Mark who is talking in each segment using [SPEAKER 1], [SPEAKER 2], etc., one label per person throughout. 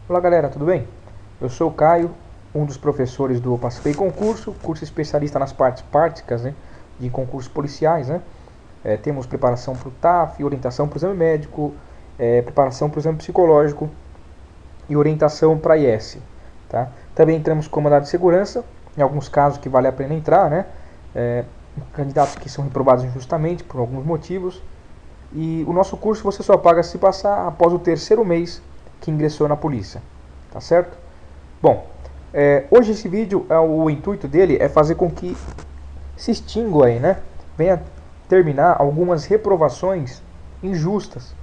[SPEAKER 1] Olá galera, tudo bem? Eu sou o Caio, um dos professores do Participei Concurso, curso especialista nas partes práticas, né, de concursos policiais. Né? Temos preparação para o TAF, orientação para o exame médico, preparação para o exame psicológico e orientação para a IS. Tá? Também entramos com mandado de segurança, em alguns casos que vale a pena entrar, né? Candidatos que são reprovados injustamente por alguns motivos. E o nosso curso você só paga se passar após o terceiro mês que ingressou na polícia, tá certo? Bom, hoje esse vídeo, o intuito dele é fazer com que se extingua aí, né? Venha terminar algumas reprovações injustas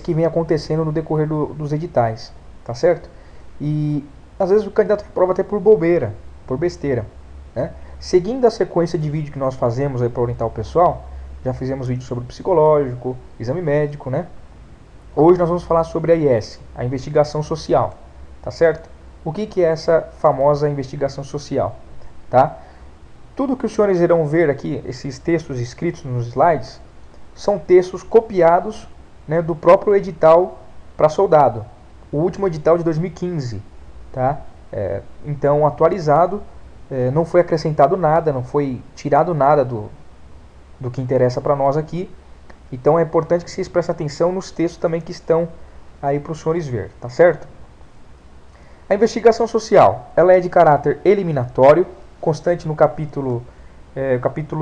[SPEAKER 1] que vem acontecendo no decorrer dos editais, tá certo? E às vezes o candidato reprova até por bobeira, por besteira, né? Seguindo a sequência de vídeo que nós fazemos aí para orientar o pessoal, já fizemos vídeo sobre psicológico, exame médico, né? Hoje nós vamos falar sobre a IS, a investigação social, tá certo? O que é essa famosa investigação social, tá? Tudo que os senhores irão ver aqui, esses textos escritos nos slides, são textos copiados, né, do próprio edital para soldado, o último edital de 2015, tá? Então, atualizado, não foi acrescentado nada, não foi tirado nada do que interessa para nós aqui. Então é importante que vocês prestem atenção nos textos também que estão aí para os senhores ver, tá certo? A investigação social, ela é de caráter eliminatório, constante no capítulo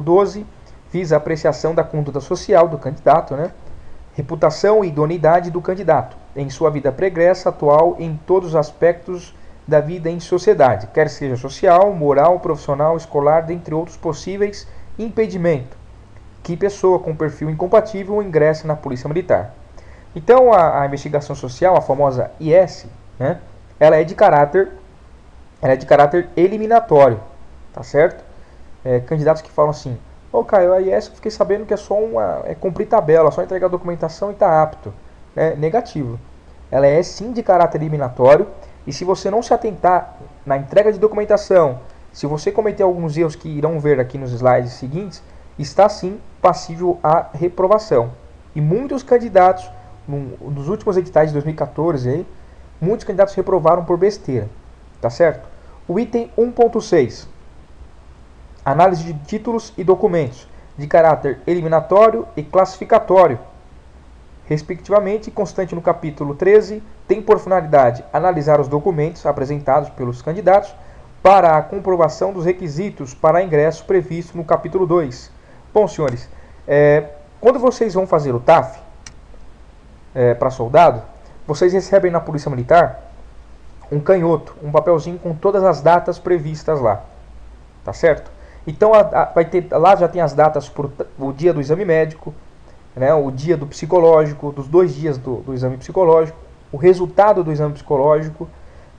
[SPEAKER 1] 12, visa a apreciação da conduta social do candidato, né? Reputação e idoneidade do candidato, em sua vida pregressa, atual, em todos os aspectos da vida em sociedade, quer seja social, moral, profissional, escolar, dentre outros possíveis impedimentos. Que pessoa com perfil incompatível ingressa na Polícia Militar. Então a investigação social, a famosa IS, né, ela é de caráter eliminatório, tá certo? Candidatos que falam assim: ô Caio, a IS eu fiquei sabendo que é só cumprir tabela, só entregar a documentação e está apto. Negativo. Ela é sim de caráter eliminatório, e se você não se atentar na entrega de documentação, se você cometer alguns erros que irão ver aqui nos slides seguintes, está sim passível a reprovação. E muitos candidatos, nos últimos editais de 2014, aí, muitos candidatos reprovaram por besteira. Tá certo? O item 1.6. Análise de títulos e documentos de caráter eliminatório e classificatório, respectivamente, constante no capítulo 13, tem por finalidade analisar os documentos apresentados pelos candidatos para a comprovação dos requisitos para ingresso previsto no capítulo 2. Bom, senhores, quando vocês vão fazer o TAF para soldado, vocês recebem na Polícia Militar um canhoto, um papelzinho com todas as datas previstas lá, tá certo? Então lá já tem as datas por o dia do exame médico, né, o dia do psicológico, dos 2 dias do exame psicológico, o resultado do exame psicológico,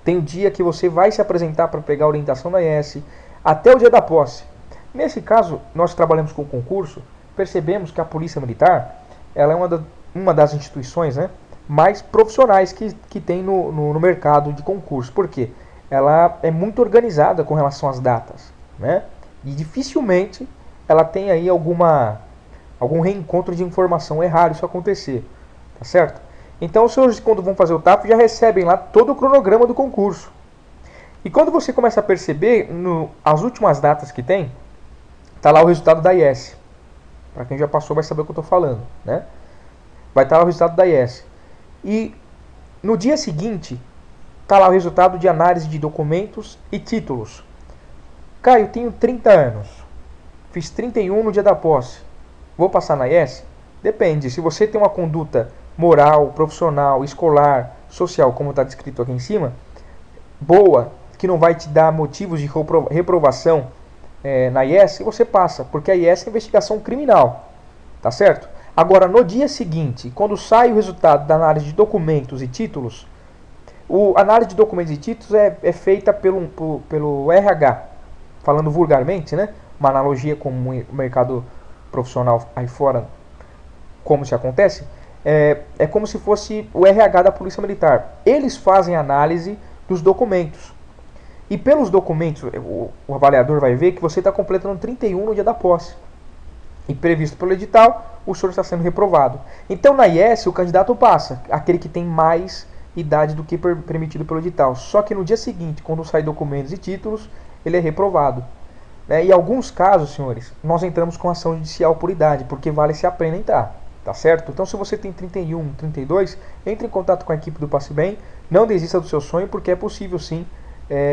[SPEAKER 1] tem o dia que você vai se apresentar para pegar a orientação da IS, até o dia da posse. Nesse caso, nós trabalhamos com o concurso, percebemos que a Polícia Militar ela é uma das instituições, né, mais profissionais que tem no mercado de concurso. Por quê? Ela é muito organizada com relação às datas, né, e dificilmente ela tem aí algum reencontro de informação. É raro isso acontecer, tá certo? Então os senhores, quando vão fazer o TAF, já recebem lá todo o cronograma do concurso. E quando você começa a perceber, as últimas datas que tem, está lá o resultado da IS. Para quem já passou vai saber o que eu estou falando, né? Vai estar lá o resultado da IS. E no dia seguinte, está lá o resultado de análise de documentos e títulos. Caio, tenho 30 anos. Fiz 31 no dia da posse. Vou passar na IS? Depende. Se você tem uma conduta moral, profissional, escolar, social, como está descrito aqui em cima, boa, que não vai te dar motivos de reprovação na IS, você passa, porque a IS é investigação criminal, tá certo? Agora, no dia seguinte, quando sai o resultado da análise de documentos e títulos, a análise de documentos e títulos é feita pelo RH, falando vulgarmente, né? Uma analogia com o mercado profissional aí fora, como se acontece, é como se fosse o RH da Polícia Militar. Eles fazem análise dos documentos. E pelos documentos, o avaliador vai ver que você está completando 31 no dia da posse. E previsto pelo edital, o senhor está sendo reprovado. Então na IS o candidato passa, aquele que tem mais idade do que permitido pelo edital. Só que no dia seguinte, quando sair documentos e títulos, ele é reprovado. Né? E em alguns casos, senhores, nós entramos com ação judicial por idade, porque vale-se a pena entrar. Tá certo? Então, se você tem 31, 32, entre em contato com a equipe do Passe Bem. Não desista do seu sonho, porque é possível sim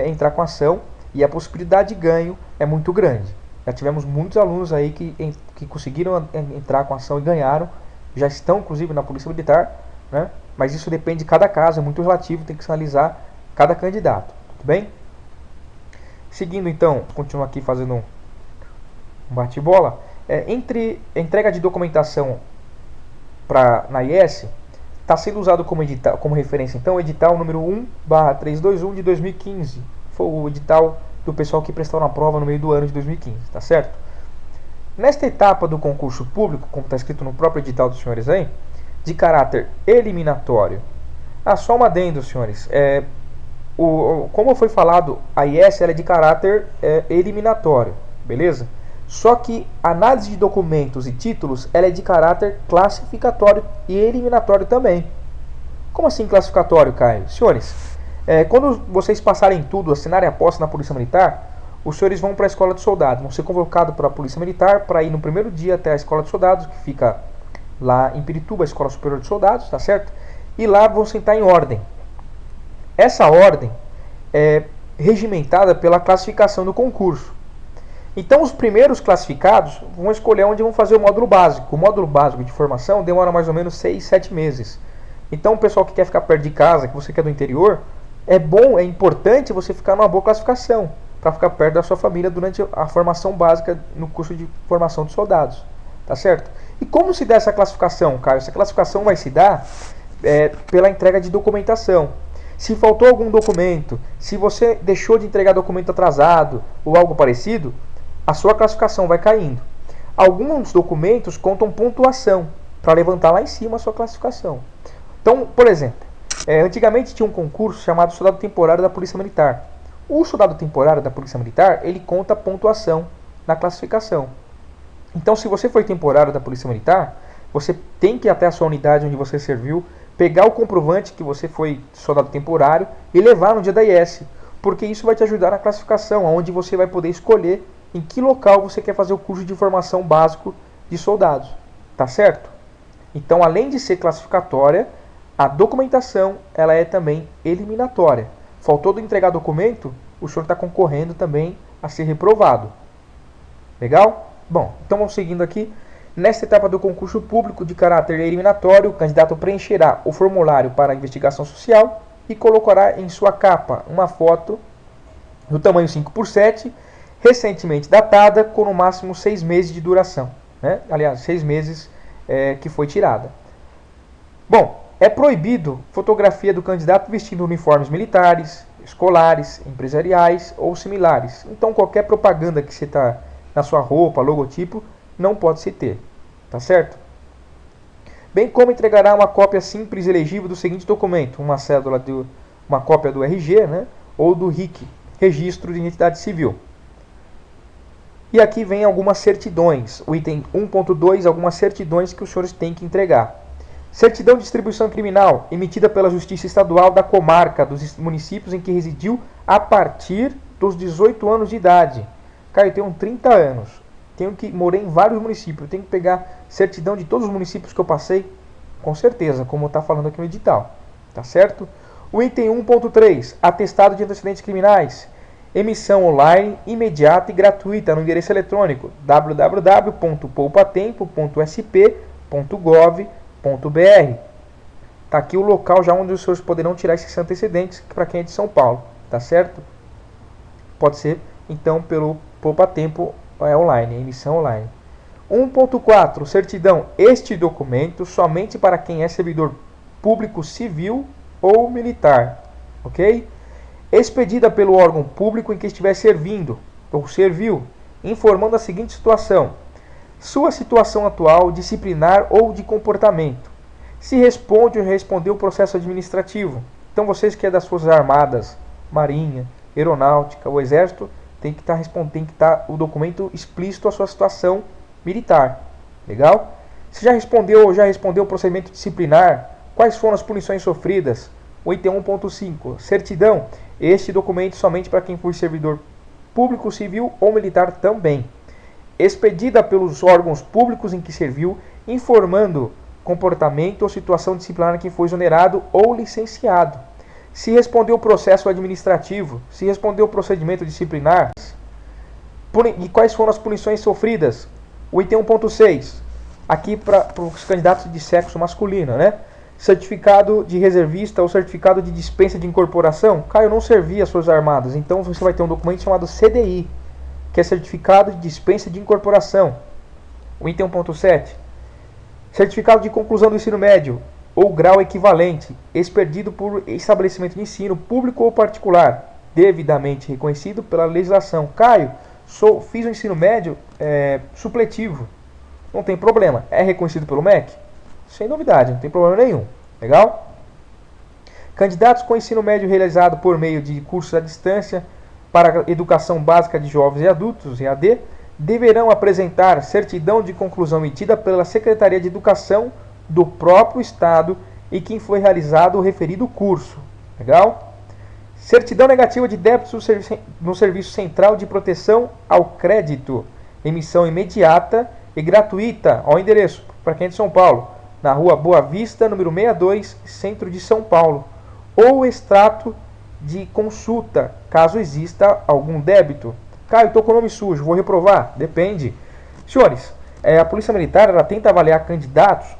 [SPEAKER 1] entrar com ação e a possibilidade de ganho é muito grande. Já tivemos muitos alunos aí que conseguiram entrar com ação e ganharam, já estão inclusive na Polícia Militar, né? Mas isso depende de cada caso, é muito relativo, tem que se analisar cada candidato, tudo bem? Seguindo então, continuo aqui fazendo um bate-bola. Entre a entrega de documentação na IES, está sendo usado como referência então o edital número 1/321 de 2015. Foi o edital do pessoal que prestou na prova no meio do ano de 2015, tá certo? Nesta etapa do concurso público, como está escrito no próprio edital dos senhores aí, de caráter eliminatório. Só um adendo, senhores. Como foi falado, a IES ela é de caráter eliminatório, beleza? Só que a análise de documentos e títulos ela é de caráter classificatório e eliminatório também. Como assim classificatório, Caio? Senhores, quando vocês passarem tudo, assinarem a posse na Polícia Militar, os senhores vão para a Escola de Soldados, vão ser convocados para a Polícia Militar para ir no primeiro dia até a Escola de Soldados, que fica lá em Pirituba, a Escola Superior de Soldados, tá certo? E lá vão sentar em ordem. Essa ordem é regimentada pela classificação do concurso. Então os primeiros classificados vão escolher onde vão fazer o módulo básico. O módulo básico de formação demora mais ou menos 6, 7 meses. Então o pessoal que quer ficar perto de casa, que você quer do interior, é importante você ficar numa boa classificação, para ficar perto da sua família durante a formação básica no curso de formação de soldados. Tá certo? E como se dá essa classificação, Caio? Essa classificação vai se dar pela entrega de documentação. Se faltou algum documento, se você deixou de entregar documento atrasado ou algo parecido, a sua classificação vai caindo. Alguns documentos contam pontuação para levantar lá em cima a sua classificação. Então, por exemplo, antigamente tinha um concurso chamado Soldado Temporário da Polícia Militar. O Soldado Temporário da Polícia Militar, ele conta pontuação na classificação. Então, se você foi temporário da Polícia Militar, você tem que ir até a sua unidade onde você serviu, pegar o comprovante que você foi soldado temporário e levar no dia da IES, porque isso vai te ajudar na classificação, onde você vai poder escolher em que local você quer fazer o curso de formação básico de soldados, tá certo? Então, além de ser classificatória, a documentação ela é também eliminatória. Faltou de entregar documento, o senhor está concorrendo também a ser reprovado. Legal? Bom, então vamos seguindo aqui. Nesta etapa do concurso público de caráter eliminatório, o candidato preencherá o formulário para a investigação social e colocará em sua capa uma foto do tamanho 5x7, recentemente datada, com no máximo 6 meses de duração. Né? Aliás, 6 meses que foi tirada. Bom, é proibido fotografia do candidato vestindo uniformes militares, escolares, empresariais ou similares. Então, qualquer propaganda que você está na sua roupa, logotipo, não pode se ter. Tá certo? Bem como entregará uma cópia simples e legível do seguinte documento: uma cédula, uma cópia do RG, né? Ou do RIC, Registro de Identidade Civil. E aqui vem algumas certidões. O item 1.2, algumas certidões que os senhores têm que entregar. Certidão de distribuição criminal, emitida pela Justiça Estadual da comarca dos municípios em que residiu a partir dos 18 anos de idade. Cara, eu tenho 30 anos. Morei em vários municípios. Tenho que pegar certidão de todos os municípios que eu passei? Com certeza, como está falando aqui no edital. Tá certo? O item 1.3, atestado de antecedentes criminais. Emissão online, imediata e gratuita no endereço eletrônico www.poupatempo.sp.gov.br. Tá aqui o local já onde os senhores poderão tirar esses antecedentes para quem é de São Paulo, tá certo? Pode ser então pelo Poupa Tempo online, emissão online. 1.4, certidão. Este documento somente para quem é servidor público civil ou militar, ok? Expedida pelo órgão público em que estiver servindo ou serviu, informando a seguinte situação: sua situação atual, disciplinar ou de comportamento. Se responde ou respondeu o processo administrativo. Então vocês que é das Forças Armadas, Marinha, Aeronáutica, o Exército, tem que estar o documento explícito à sua situação militar. Legal? Se já respondeu o procedimento disciplinar, quais foram as punições sofridas, O item 1.5, certidão. Este documento somente para quem for servidor público, civil ou militar também. Expedida pelos órgãos públicos em que serviu, informando comportamento ou situação disciplinar em que foi exonerado ou licenciado. Se respondeu o processo administrativo, se respondeu o procedimento disciplinar, e quais foram as punições sofridas. O item 1.6, aqui para os candidatos de sexo masculino, né? Certificado de reservista ou certificado de dispensa de incorporação. Caio, eu não servi as Forças Armadas, então você vai ter um documento chamado CDI, que é certificado de dispensa de incorporação. O item 1.7, certificado de conclusão do ensino médio ou grau equivalente, expedido por estabelecimento de ensino público ou particular, devidamente reconhecido pela legislação. Caio, fiz o ensino médio supletivo, não tem problema. É reconhecido pelo MEC? Sem novidade, não tem problema nenhum. Legal? Candidatos com ensino médio realizado por meio de cursos à distância para educação básica de jovens e adultos, EAD, deverão apresentar certidão de conclusão emitida pela Secretaria de Educação do próprio Estado e quem foi realizado o referido curso. Legal? Certidão negativa de débitos no Serviço Central de Proteção ao Crédito. Emissão imediata e gratuita ao endereço, para quem é de São Paulo, na Rua Boa Vista, número 62, Centro de São Paulo. Ou extrato de consulta, caso exista algum débito. Caio, estou com o nome sujo, vou reprovar? Depende. Senhores, a Polícia Militar ela tenta avaliar candidatos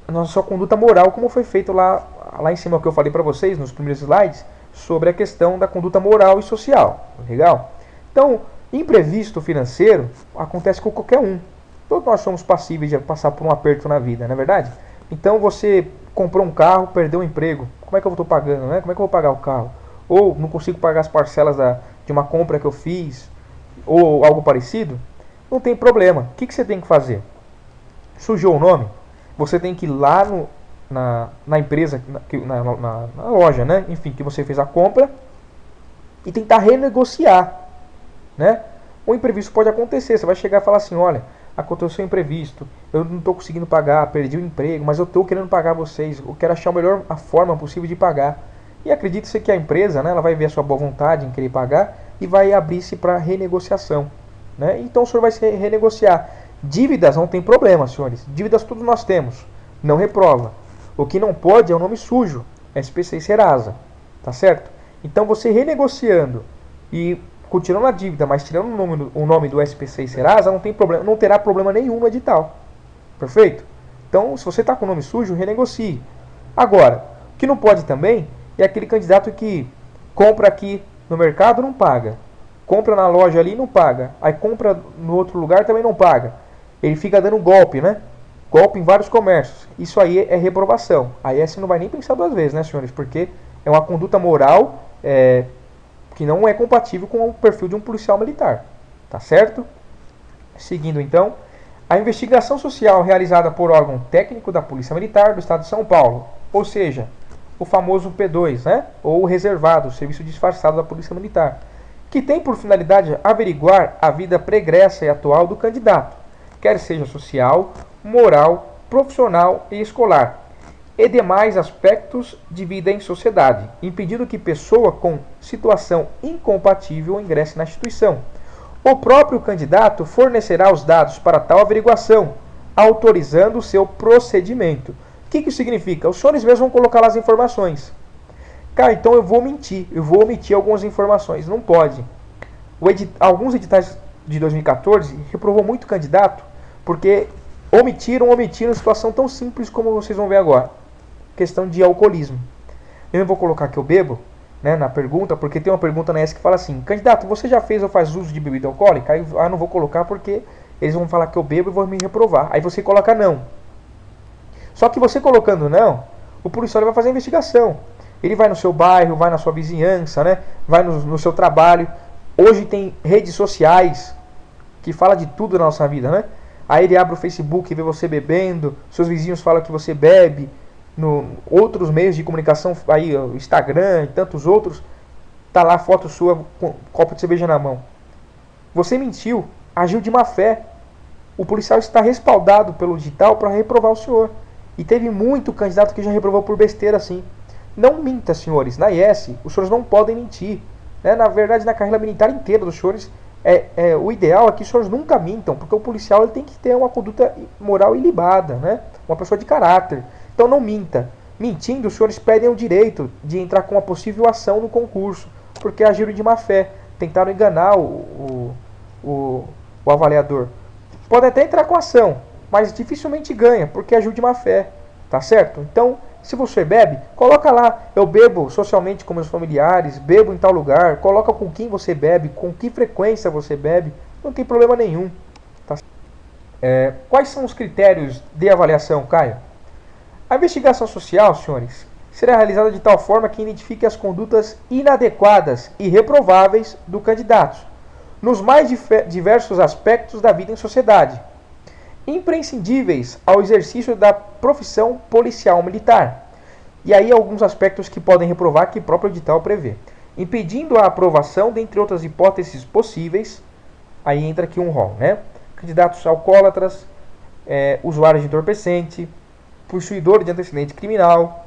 [SPEAKER 1] na sua conduta moral, como foi feito lá em cima, que eu falei para vocês nos primeiros slides, sobre a questão da conduta moral e social. Legal? Então, imprevisto financeiro acontece com qualquer um. Todos nós somos passíveis de passar por um aperto na vida, não é verdade? Então você comprou um carro, perdeu o emprego. Como é que eu estou pagando, né? Como é que eu vou pagar o carro? Ou não consigo pagar as parcelas de uma compra que eu fiz, ou algo parecido? Não tem problema. O que você tem que fazer? Sujou o nome? Você tem que ir lá na empresa, na loja, né? Enfim, que você fez a compra e tentar renegociar, né? O imprevisto pode acontecer. Você vai chegar e falar assim, olha, aconteceu um imprevisto, eu não estou conseguindo pagar, perdi o emprego, mas eu estou querendo pagar vocês, eu quero achar a forma possível de pagar. E acredite-se que a empresa, né, ela vai ver a sua boa vontade em querer pagar e vai abrir-se para renegociação, né? Então o senhor vai se renegociar. Dívidas não tem problema, senhores. Dívidas todos nós temos. Não reprova. O que não pode é o nome sujo. SPC e Serasa. Tá certo? Então você renegociando e continuando a dívida, mas tirando o nome do SPC e Serasa, não tem problema, não terá problema nenhum no edital. Perfeito? Então, se você está com o nome sujo, renegocie. Agora, o que não pode também é aquele candidato que compra aqui no mercado, não paga. Compra na loja ali, não paga. Aí compra no outro lugar, também não paga. Ele fica dando golpe, né? Golpe em vários comércios. Isso aí é reprovação. Aí você não vai nem pensar duas vezes, né, senhores? Porque é uma conduta moral que não é compatível com o perfil de um policial militar. Tá certo? Seguindo então, a investigação social realizada por órgão técnico da Polícia Militar do Estado de São Paulo, ou seja, o famoso P2, né? Ou o reservado, o serviço disfarçado da Polícia Militar, que tem por finalidade averiguar a vida pregressa e atual do candidato, quer seja social, moral, profissional e escolar, e demais aspectos de vida em sociedade, impedindo que pessoa com situação incompatível ingresse na instituição. O próprio candidato fornecerá os dados para tal averiguação, autorizando o seu procedimento. O que isso significa? Os senhores mesmos vão colocar lá as informações. Cara, então eu vou omitir algumas informações. Não pode. Alguns editais de 2014 reprovou muito candidato porque omitiram situação tão simples como vocês vão ver agora. Questão de alcoolismo. Eu não vou colocar que eu bebo, né, na pergunta, porque tem uma pergunta na ESC que fala assim: candidato, você já fez ou faz uso de bebida alcoólica? Aí não vou colocar porque eles vão falar que eu bebo e vão me reprovar. Aí você coloca não. Só que você colocando não, o policial vai fazer a investigação. Ele vai no seu bairro, vai na sua vizinhança, né, vai no seu trabalho. Hoje tem redes sociais que fala de tudo na nossa vida, né? Aí ele abre o Facebook e vê você bebendo, seus vizinhos falam que você bebe, outros meios de comunicação, aí o Instagram e tantos outros, tá lá a foto sua com um copo de cerveja na mão. Você mentiu, agiu de má fé. O policial está respaldado pelo digital para reprovar o senhor. E teve muito candidato que já reprovou por besteira assim. Não minta, senhores. Na IS, os senhores não podem mentir. Né? Na verdade, na carreira militar inteira dos senhores, o ideal é que os senhores nunca mintam, porque o policial ele tem que ter uma conduta moral ilibada, né? Uma pessoa de caráter. Então não minta. Mentindo, os senhores perdem o direito de entrar com uma possível ação no concurso, porque agiram de má fé, tentaram enganar o avaliador. Pode até entrar com ação, mas dificilmente ganha, porque agiu de má fé, tá certo? Então, se você bebe, coloca lá, eu bebo socialmente com meus familiares, bebo em tal lugar, coloca com quem você bebe, com que frequência você bebe, não tem problema nenhum. Tá? Quais são os critérios de avaliação, Caio? A investigação social, senhores, será realizada de tal forma que identifique as condutas inadequadas e reprováveis do candidato, nos mais diversos aspectos da vida em sociedade, imprescindíveis ao exercício da profissão policial militar. E aí alguns aspectos que podem reprovar que o próprio edital prevê. Impedindo a aprovação, dentre outras hipóteses possíveis, aí entra aqui um rol, né? Candidatos alcoólatras, usuários de entorpecente, possuidor de antecedente criminal.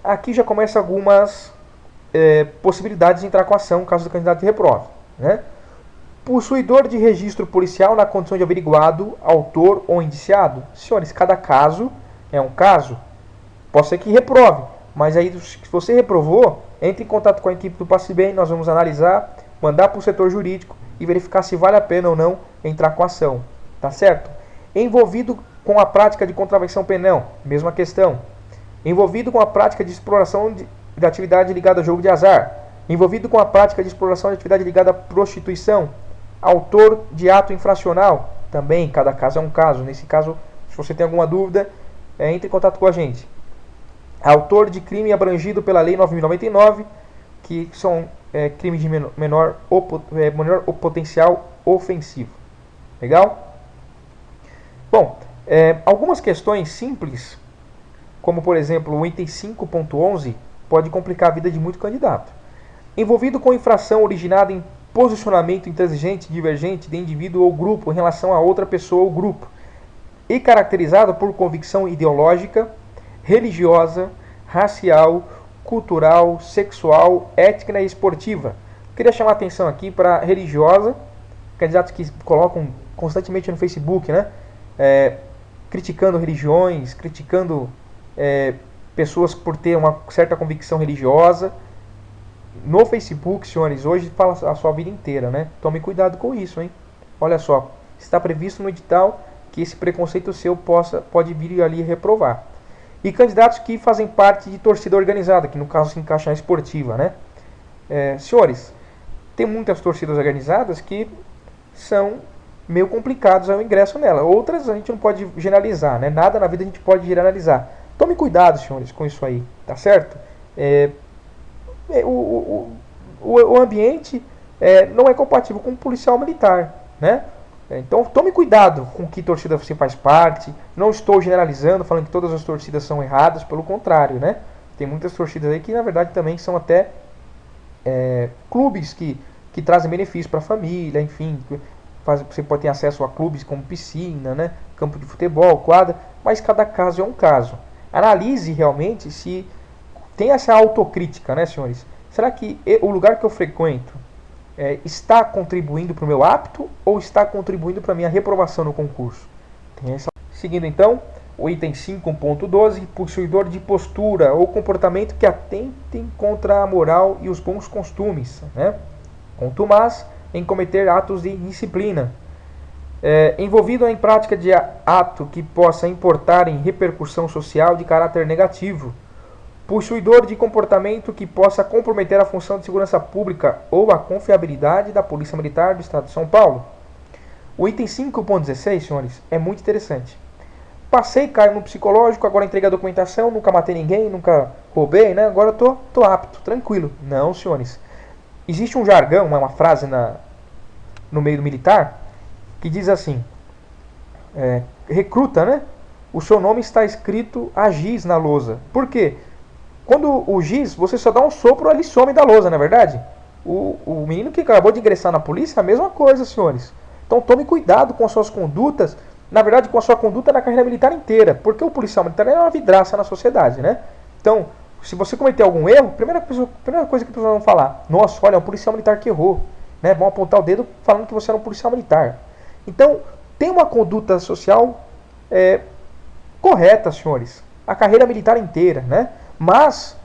[SPEAKER 1] Aqui já começa algumas possibilidades de entrar com ação caso o candidato reprove, né? Possuidor de registro policial na condição de averiguado, autor ou indiciado. Senhores, cada caso é um caso. Pode ser que reprove, mas aí se você reprovou, entre em contato com a equipe do Passe Bem, nós vamos analisar, mandar para o setor jurídico e verificar se vale a pena ou não entrar com ação. Tá certo? Envolvido com a prática de contravenção penal, mesma questão. Envolvido com a prática de exploração de atividade ligada a jogo de azar. Envolvido com a prática de exploração de atividade ligada à prostituição. Autor de ato infracional, também, cada caso é um caso. Nesse caso, se você tem alguma dúvida, entre em contato com a gente. Autor de crime abrangido pela Lei 9.099, que são crimes de menor potencial ofensivo. Legal? Bom, algumas questões simples, como por exemplo o item 5.11, pode complicar a vida de muito candidato. Envolvido com infração originada em posicionamento intransigente, divergente de indivíduo ou grupo em relação a outra pessoa ou grupo, e caracterizado por convicção ideológica, religiosa, racial, cultural, sexual, étnica e esportiva. Queria chamar a atenção aqui para religiosa, candidatos que colocam constantemente no Facebook, né? Criticando religiões, criticando pessoas por ter uma certa convicção religiosa. No Facebook, senhores, hoje fala a sua vida inteira, né? Tome cuidado com isso, hein? Olha só, está previsto no edital que esse preconceito seu pode vir ali reprovar. E candidatos que fazem parte de torcida organizada, que no caso se encaixa na esportiva, né? Senhores, tem muitas torcidas organizadas que são meio complicados ao ingresso nela. Outras a gente não pode generalizar, né? Nada na vida a gente pode generalizar. Tome cuidado, senhores, com isso aí, tá certo? O ambiente não é compatível com o policial militar, né? Então tome cuidado com que torcida você faz parte. Não estou generalizando, falando que todas as torcidas são erradas, pelo contrário, né? Tem muitas torcidas aí que na verdade também são até clubes que trazem benefícios para a família, enfim. Você pode ter acesso a clubes como piscina, né? Campo de futebol, quadra, mas cada caso é um caso. Analise realmente se tem essa autocrítica, né, senhores? Será que o lugar que eu frequento está contribuindo para o meu apto ou está contribuindo para a minha reprovação no concurso? Seguindo então, o item 5.12, possuidor de postura ou comportamento que atentem contra a moral e os bons costumes, né? Contumaz em cometer atos de indisciplina. Envolvido em prática de ato que possa importar em repercussão social de caráter negativo. Possuidor de comportamento que possa comprometer a função de segurança pública ou a confiabilidade da Polícia Militar do Estado de São Paulo. O item 5.16, senhores, é muito interessante. Passei, caio no psicológico, agora entreguei a documentação, nunca matei ninguém, nunca roubei, né? Agora eu tô apto, tranquilo. Não, senhores. Existe um jargão, uma frase no meio do militar, que diz assim, recruta, né? O seu nome está escrito a giz na lousa. Por quê? Quando o giz, você só dá um sopro, ele some da lousa, não é verdade? O menino que acabou de ingressar na polícia é a mesma coisa, senhores. Então tome cuidado com as suas condutas, na verdade com a sua conduta na carreira militar inteira, porque o policial militar é uma vidraça na sociedade, né? Então, Se você cometer algum erro, primeira coisa que as pessoas vão falar: nossa, olha, é um policial militar que errou. Né? Vão apontar o dedo falando que você era um policial militar. Então, tem uma conduta social correta, senhores. A carreira militar inteira, né? Mas,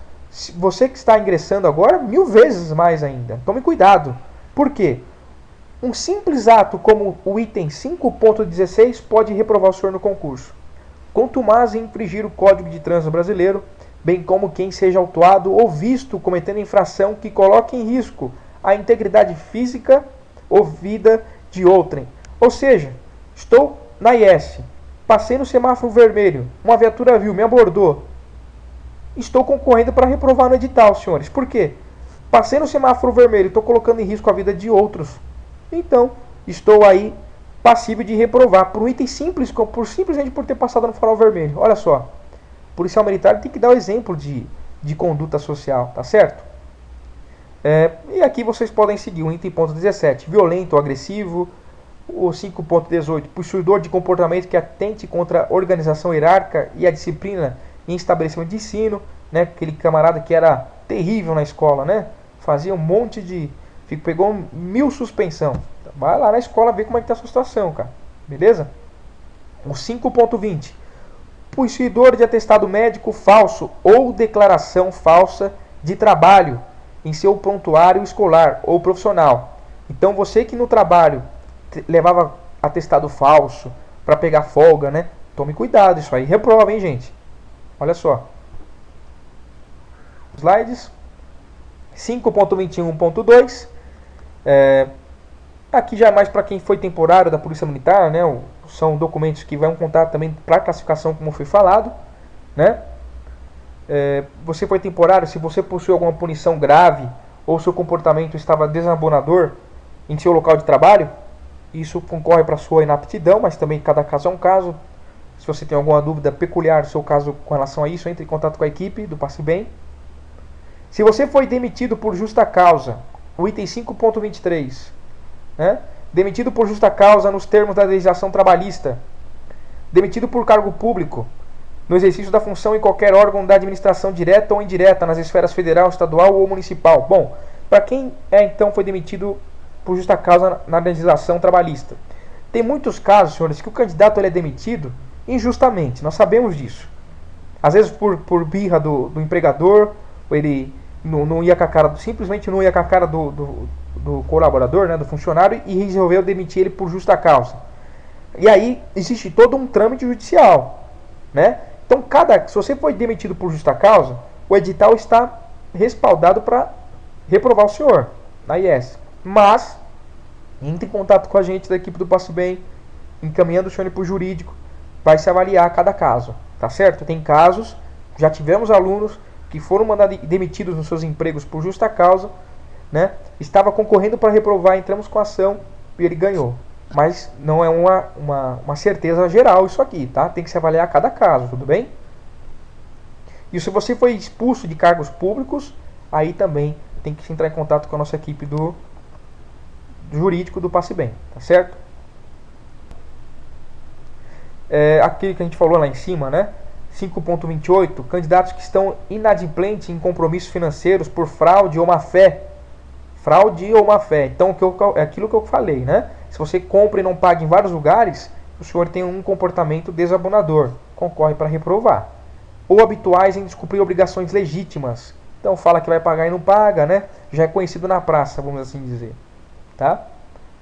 [SPEAKER 1] você que está ingressando agora, 1000 vezes mais ainda. Tome cuidado. Por quê? Um simples ato como o item 5.16 pode reprovar o senhor no concurso. Quanto mais infringir o Código de Trânsito Brasileiro, bem como quem seja autuado ou visto cometendo infração que coloque em risco a integridade física ou vida de outrem. Ou seja, estou na IS, passei no semáforo vermelho, uma viatura viu, me abordou. Estou concorrendo para reprovar no edital, senhores. Por quê? Passei no semáforo vermelho, estou colocando em risco a vida de outros. Então, estou aí passível de reprovar por um item simples, simplesmente por ter passado no farol vermelho. Olha só, o policial militar tem que dar o exemplo de conduta social, tá certo? E aqui vocês podem seguir o item ponto 17, violento ou agressivo, o 5.18, possuidor de comportamento que atente contra a organização hierárquica e a disciplina em estabelecimento de ensino, né? Aquele camarada que era terrível na escola, né? Fazia um monte de... pegou 1000 suspensão. Vai lá na escola ver como é que tá a sua situação, cara. Beleza? O 5.20, possuidor de atestado médico falso ou declaração falsa de trabalho em seu prontuário escolar ou profissional. Então você que no trabalho levava atestado falso para pegar folga, né? Tome cuidado, isso aí reprova, hein, gente? Olha só. Slides. 5.21.2. Aqui já é mais para quem foi temporário da Polícia Militar, né? São documentos que vão contar também para classificação, como foi falado, né? Você foi temporário, se você possui alguma punição grave ou seu comportamento estava desabonador em seu local de trabalho, isso concorre para sua inaptidão, mas também cada caso é um caso. Se você tem alguma dúvida peculiar do seu caso com relação a isso, entre em contato com a equipe do Passe Bem. Se você foi demitido por justa causa, o item 5.23, né? Demitido por justa causa nos termos da legislação trabalhista, demitido por cargo público, no exercício da função em qualquer órgão da administração direta ou indireta, nas esferas federal, estadual ou municipal. Bom, para quem então foi demitido por justa causa na legislação trabalhista? Tem muitos casos, senhores, que o candidato ele é demitido injustamente, nós sabemos disso. Às vezes por birra do empregador, ou ele não ia com a cara, simplesmente não ia com a cara do colaborador, né, do funcionário, e resolveu demitir ele por justa causa. E aí existe todo um trâmite judicial, né? Então, se você foi demitido por justa causa, o edital está respaldado para reprovar o senhor na IS. Mas, entre em contato com a gente da equipe do Passe Bem, encaminhando o senhor para o jurídico, vai se avaliar cada caso, tá certo? Tem casos, já tivemos alunos que foram demitidos nos seus empregos por justa causa, né? Estava concorrendo para reprovar, entramos com a ação e ele ganhou. Mas não é uma certeza geral isso aqui, tá? Tem que se avaliar cada caso, tudo bem? E se você foi expulso de cargos públicos, aí também tem que entrar em contato com a nossa equipe do jurídico do Passe Bem, tá certo? Aquilo que a gente falou lá em cima, né? 5.28, candidatos que estão inadimplentes em compromissos financeiros por fraude ou má fé. Fraude ou má fé. Então, é aquilo que eu falei, né? Se você compra e não paga em vários lugares, o senhor tem um comportamento desabonador, concorre para reprovar. Ou habituais em descumprir obrigações legítimas. Então, fala que vai pagar e não paga, né? Já é conhecido na praça, vamos assim dizer. Tá?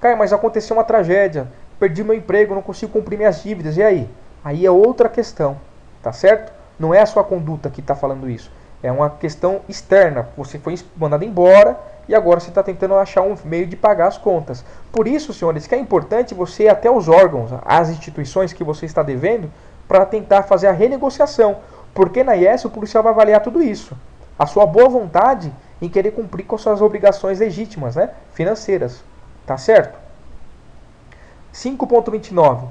[SPEAKER 1] Caio, mas aconteceu uma tragédia, perdi meu emprego, não consigo cumprir minhas dívidas, e aí? Aí é outra questão, tá certo? Não é a sua conduta que está falando isso, é uma questão externa, você foi mandado embora e agora você está tentando achar um meio de pagar as contas. Por isso, senhores, que é importante você ir até os órgãos, as instituições que você está devendo, para tentar fazer a renegociação, porque na IES o policial vai avaliar tudo isso, a sua boa vontade em querer cumprir com suas obrigações legítimas, né, financeiras. Tá certo? 5.29.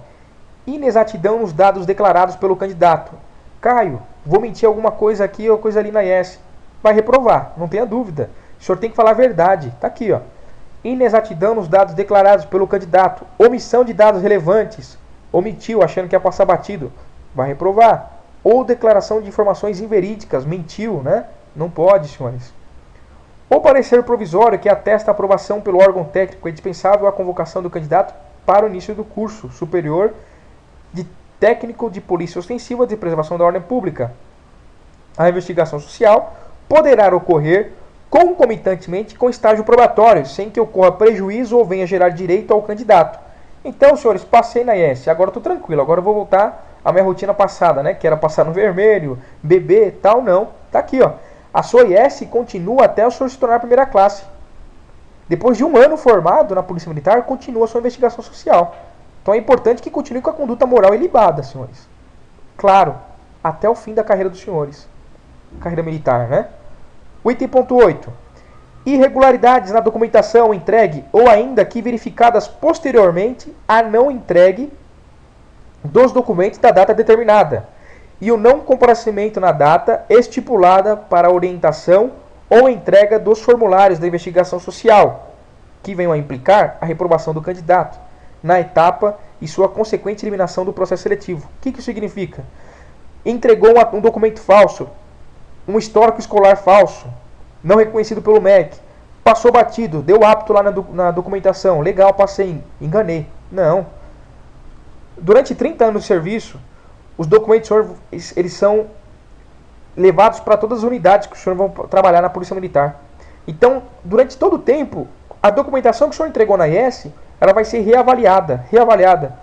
[SPEAKER 1] Inexatidão nos dados declarados pelo candidato. Caio, vou mentir alguma coisa aqui ou coisa ali na IES. Vai reprovar, não tenha dúvida. O senhor tem que falar a verdade. Tá aqui, ó. Inexatidão nos dados declarados pelo candidato. Omissão de dados relevantes. Omitiu, achando que ia passar batido. Vai reprovar. Ou declaração de informações inverídicas. Mentiu, né? Não pode, senhores. O parecer provisório que atesta a aprovação pelo órgão técnico é dispensável à convocação do candidato para o início do curso superior de técnico de polícia ostensiva de preservação da ordem pública. A investigação social poderá ocorrer concomitantemente com estágio probatório, sem que ocorra prejuízo ou venha gerar direito ao candidato. Então, senhores, passei na IS, agora estou tranquilo, agora eu vou voltar à minha rotina passada, né? Que era passar no vermelho, beber, tal, não. Tá aqui, ó. A sua IS continua até o senhor se tornar primeira classe. Depois de um ano formado na Polícia Militar, continua a sua investigação social. Então é importante que continue com a conduta moral ilibada, senhores. Claro, até o fim da carreira dos senhores. Carreira militar, né? O item ponto 8. Irregularidades na documentação entregue ou ainda que verificadas posteriormente a não entregue dos documentos da data determinada e o não comparecimento na data estipulada para a orientação ou entrega dos formulários da investigação social, que venham a implicar a reprovação do candidato na etapa e sua consequente eliminação do processo seletivo. O que isso significa? Entregou um documento falso, um histórico escolar falso, não reconhecido pelo MEC, passou batido, deu apto lá na documentação, legal, passei, enganei. Não. Durante 30 anos de serviço, os documentos eles são levados para todas as unidades que o senhor vão trabalhar na Polícia Militar. Então, durante todo o tempo, a documentação que o senhor entregou na IS, ela vai ser reavaliada.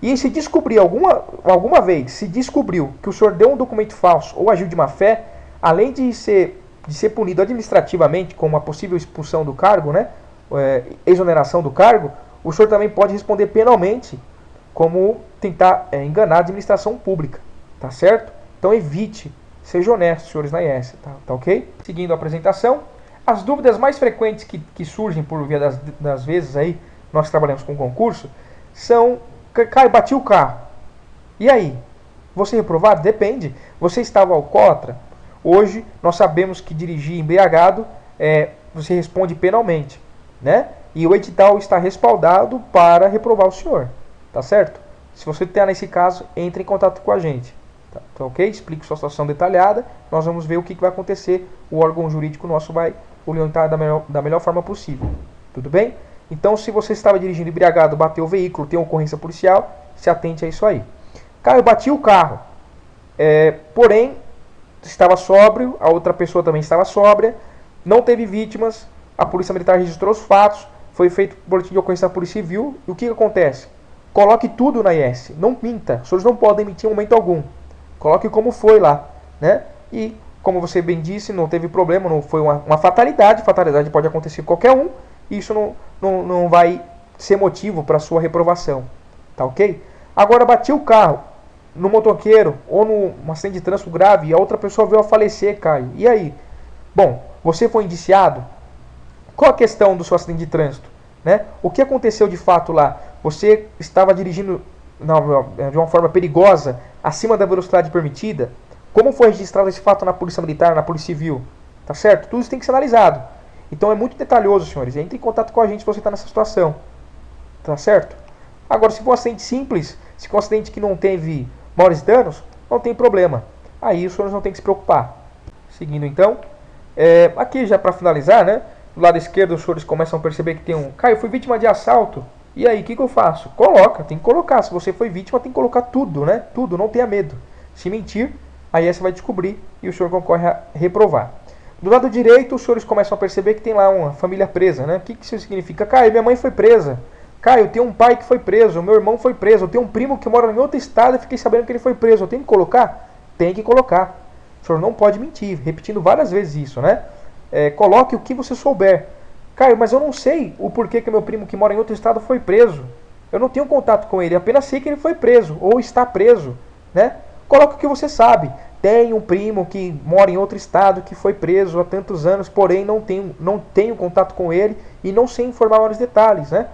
[SPEAKER 1] E se descobrir alguma vez, se descobriu que o senhor deu um documento falso ou agiu de má fé, além de ser punido administrativamente com uma possível expulsão do cargo, né, exoneração do cargo, o senhor também pode responder penalmente como tentar enganar a administração pública, tá certo? Então evite, seja honesto, senhores na IS, tá ok? Seguindo a apresentação, as dúvidas mais frequentes que surgem por via das vezes aí, nós trabalhamos com concurso, são, Caio, bati o carro, e aí? Você reprovado? Depende, você estava alcoólatra? Hoje, nós sabemos que dirigir embriagado, você responde penalmente, né? E o edital está respaldado para reprovar o senhor, tá certo? Se você está nesse caso, entre em contato com a gente, tá ok? Explique sua situação detalhada, nós vamos ver o que vai acontecer, o órgão jurídico nosso vai orientar da melhor forma possível, tudo bem? Então, se você estava dirigindo embriagado, bateu o veículo, tem ocorrência policial, se atente a isso aí. Caio, bati o carro, porém, estava sóbrio, a outra pessoa também estava sóbria, não teve vítimas, a Polícia Militar registrou os fatos, foi feito boletim de ocorrência da Polícia Civil, e o que acontece? Coloque tudo na IS, não minta, os senhores não podem mentir em momento algum, coloque como foi lá, né? E, como você bem disse, não teve problema, não foi uma fatalidade pode acontecer com qualquer um, e isso não vai ser motivo para sua reprovação, tá ok? Agora, bati o carro no motoqueiro ou num acidente de trânsito grave e a outra pessoa veio a falecer, Caio. E aí? Bom, você foi indiciado? Qual a questão do seu acidente de trânsito? Né? O que aconteceu de fato lá? Você estava dirigindo de uma forma perigosa, acima da velocidade permitida? Como foi registrado esse fato na Polícia Militar, na Polícia Civil? Tá certo? Tudo isso tem que ser analisado. Então é muito detalhoso, senhores. Entre em contato com a gente se você está nessa situação. Tá certo? Agora, se for um acidente simples, se for um acidente que não teve maiores danos, não tem problema. Aí os senhores não tem que se preocupar. Seguindo então, aqui já para finalizar, né? Do lado esquerdo os senhores começam a perceber que tem um... Caio, fui vítima de assalto. E aí, o que eu faço? Coloca, tem que colocar. Se você foi vítima, tem que colocar tudo, né? Tudo, não tenha medo. Se mentir, aí você vai descobrir e o senhor concorre a reprovar. Do lado direito, os senhores começam a perceber que tem lá uma família presa, né? O que isso significa? Caio, minha mãe foi presa. Caio, eu tenho um pai que foi preso, meu irmão foi preso, eu tenho um primo que mora em outro estado e fiquei sabendo que ele foi preso. Eu tenho que colocar? Tem que colocar. O senhor não pode mentir, repetindo várias vezes isso, né? Coloque o que você souber. Caio, mas eu não sei o porquê que meu primo que mora em outro estado foi preso. Eu não tenho contato com ele, apenas sei que ele foi preso ou está preso, né? Coloque o que você sabe. Tem um primo que mora em outro estado que foi preso há tantos anos, porém não tenho contato com ele e não sei informar maiores detalhes, né?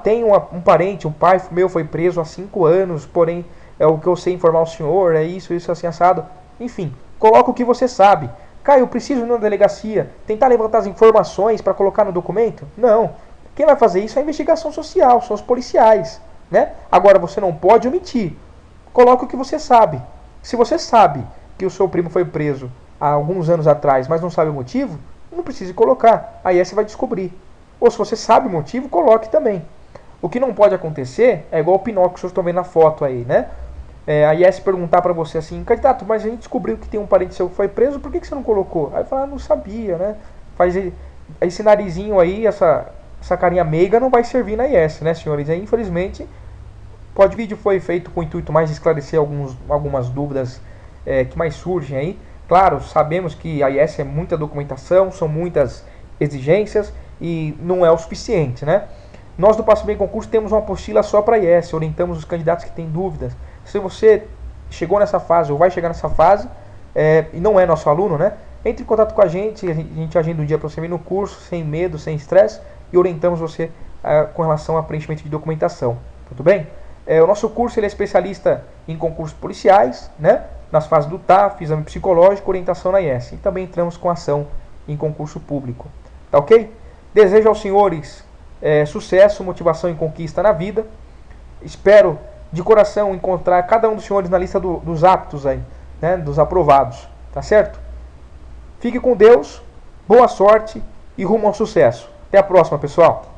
[SPEAKER 1] Tem um parente, um pai meu foi preso há 5 anos, porém é o que eu sei informar o senhor, isso assim assado. Enfim, coloca o que você sabe. Caio, eu preciso ir na delegacia tentar levantar as informações para colocar no documento? Não. Quem vai fazer isso é a investigação social, são os policiais, né? Agora você não pode omitir. Coloca o que você sabe. Se você sabe que o seu primo foi preso há alguns anos atrás, mas não sabe o motivo, não precisa colocar. A IES vai descobrir. Ou se você sabe o motivo, coloque também. O que não pode acontecer é igual o Pinóquio que vocês estão vendo na foto aí, né? A IES perguntar para você assim, candidato, mas a gente descobriu que tem um parente seu que foi preso, por que você não colocou? Aí fala, não sabia, né? Faz esse narizinho aí, essa carinha meiga não vai servir na IES, né, senhores? Aí, infelizmente, o vídeo foi feito com o intuito mais de esclarecer algumas dúvidas que mais surgem aí. Claro, sabemos que a IES é muita documentação, são muitas exigências e não é o suficiente, né? Nós do Passo Bem Concurso temos uma apostila só para a IES, orientamos os candidatos que têm dúvidas. Se você chegou nessa fase ou vai chegar nessa fase e não é nosso aluno, né? Entre em contato com a gente agenda um dia para você vir no curso, sem medo, sem estresse, e orientamos você com relação a preenchimento de documentação. Tudo bem? O nosso curso ele é especialista em concursos policiais, né? Nas fases do TAF, exame psicológico, orientação na IES. E também entramos com ação em concurso público. Tá ok? Desejo aos senhores sucesso, motivação e conquista na vida. Espero de coração encontrar cada um dos senhores na lista dos aptos aí, né? Dos aprovados. Tá certo? Fique com Deus, boa sorte e rumo ao sucesso. Até a próxima, pessoal!